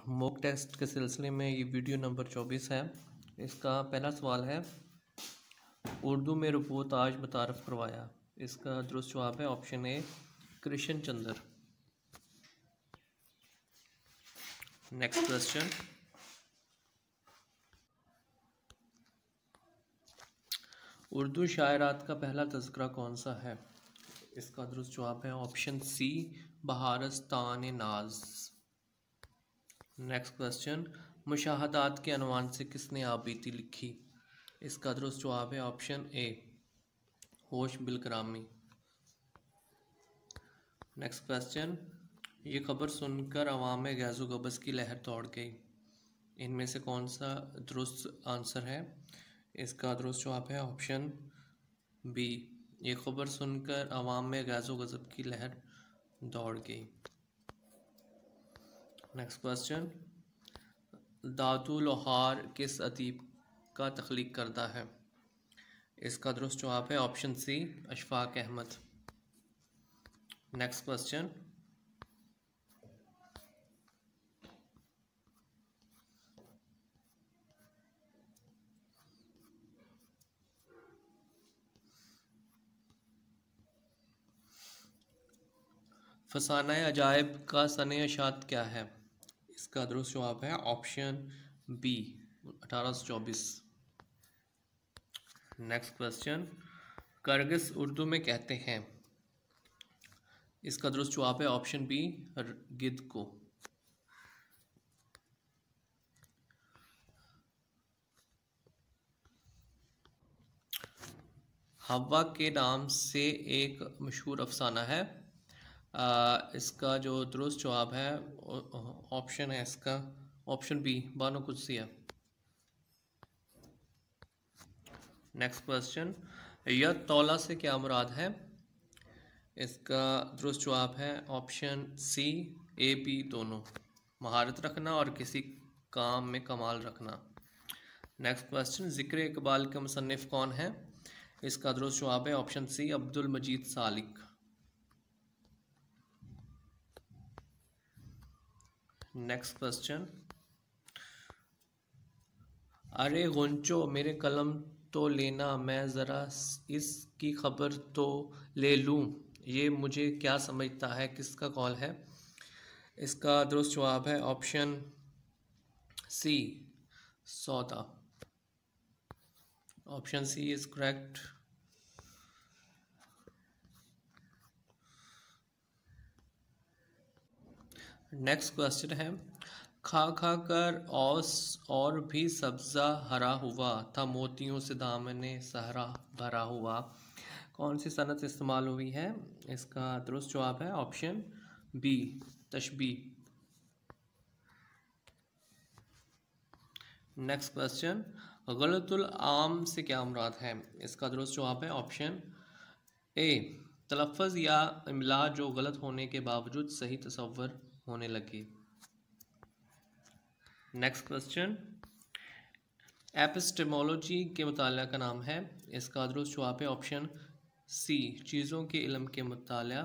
Mock test के सिलसिले में ये वीडियो नंबर 24 है। इसका पहला सवाल है, उर्दू में रुबूत आज मुतारफ़ करवाया। इसका दुरुस्त जवाब है option A Krishan Chander. Next question, Urdu शायरात का पहला तज़किरा कौन सा है। इसका दुरुस्त जवाब है ऑप्शन सी बहारस्तान नाज। नेक्स्ट क्वेश्चन, मुशाहदात के अनवान से किसने आबीती लिखी। इसका दुरुस्त जवाब है ऑप्शन ए होश बिलकरामी। नेक्स्ट क्वेश्चन, ये खबर सुनकर अवाम में गैज़ो गबज़ की लहर दौड़ गई। इनमें से कौन सा दुरुस्त आंसर है। इसका दुरुस्त जवाब है ऑप्शन बी, ये खबर सुनकर अवाम में गैज़ो गज़ब की लहर दौड़ गई। नेक्स्ट क्वेश्चन, दादू लोहार किस अदीब का तख्लीक करदा है। इसका दुरुस्त जवाब है option C Ashfaq Ahmad. Next question, Fasana e Ajaib का सने अशात क्या है। इसका दुरुस्त जवाब है ऑप्शन बी 1824। नेक्स्ट क्वेश्चन, करगिस उर्दू में कहते हैं। इसका दुरुस्त जवाब है ऑप्शन बी गिद्ध को। हवा के नाम से एक मशहूर अफसाना है। इसका जो दुरुस्त जवाब है ऑप्शन है इसका option b Bano Qudsia. Next question, यह तौला से क्या मुराद है। इसका दुरुस्त जवाब है ऑप्शन सी ए बी दोनों, महारत रखना और किसी काम में कमाल रखना। नेक्स्ट क्वेश्चन, ज़िक्र इकबाल के मुसन्निफ कौन है। इसका दुरुस्त जवाब है ऑप्शन सी अब्दुल मजीद सालिक। नेक्स्ट क्वेश्चन, अरे गुंचो मेरे कलम तो लेना, मैं ज़रा इसकी खबर तो ले लूँ, ये मुझे क्या समझता है, किसका कॉल है। इसका दुरुस्त जवाब है ऑप्शन सी सौदा। Option c is correct. Next question है, खा खा कर औस और भी सब्ज़ा हरा हुआ था, मोतियों से दामने सहरा भरा हुआ। कौन सी सनत इस्तेमाल हुई है। इसका दुरुस्त जवाब है ऑप्शन बी तशबीह। नेक्स्ट क्वेश्चन, गलतुल आम से क्या मुराद है। इसका दुरुस्त जवाब है ऑप्शन ए तलफ़्फ़ुज़ या इमला जो गलत होने के बावजूद सही तसव्वुर होने लगे। नेक्स्ट क्वेश्चन, एपिस्टेमोलॉजी के मुताला का नाम है। इसका दुरुस्त जवाब है ऑप्शन सी चीज़ों के इल्म के मुताला।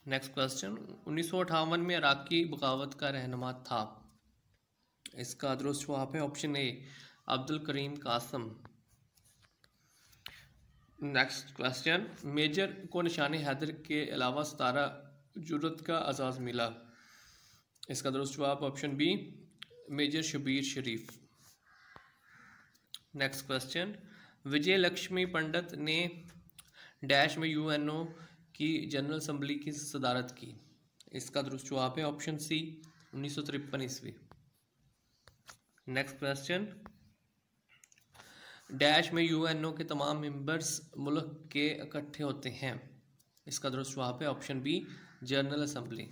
नेक्स्ट क्वेश्चन, 1958 में इराकी बगावत का रहनुमा था। इसका दुरुस्त जवाब है option a Abdul Karim Qasim. Next question, major को निशान हैदर के अलावा 17 जुर्रत का एजाज़ मिला। इसका दुरुस्त जवाब ऑप्शन बी मेजर शबीर शरीफ। नेक्स्ट क्वेश्चन, विजय लक्ष्मी पंडित ने डैश में यूएनओ की जनरल असम्बली की सदारत की। इसका दुरुस्त जवाब है ऑप्शन सी 1953 ईस्वी। नेक्स्ट क्वेश्चन, डैश में यूएनओ के तमाम मेंबर्स मुल्क के इकट्ठे होते हैं। इसका दुरुस्त जवाब है ऑप्शन बी जनरल असम्बली।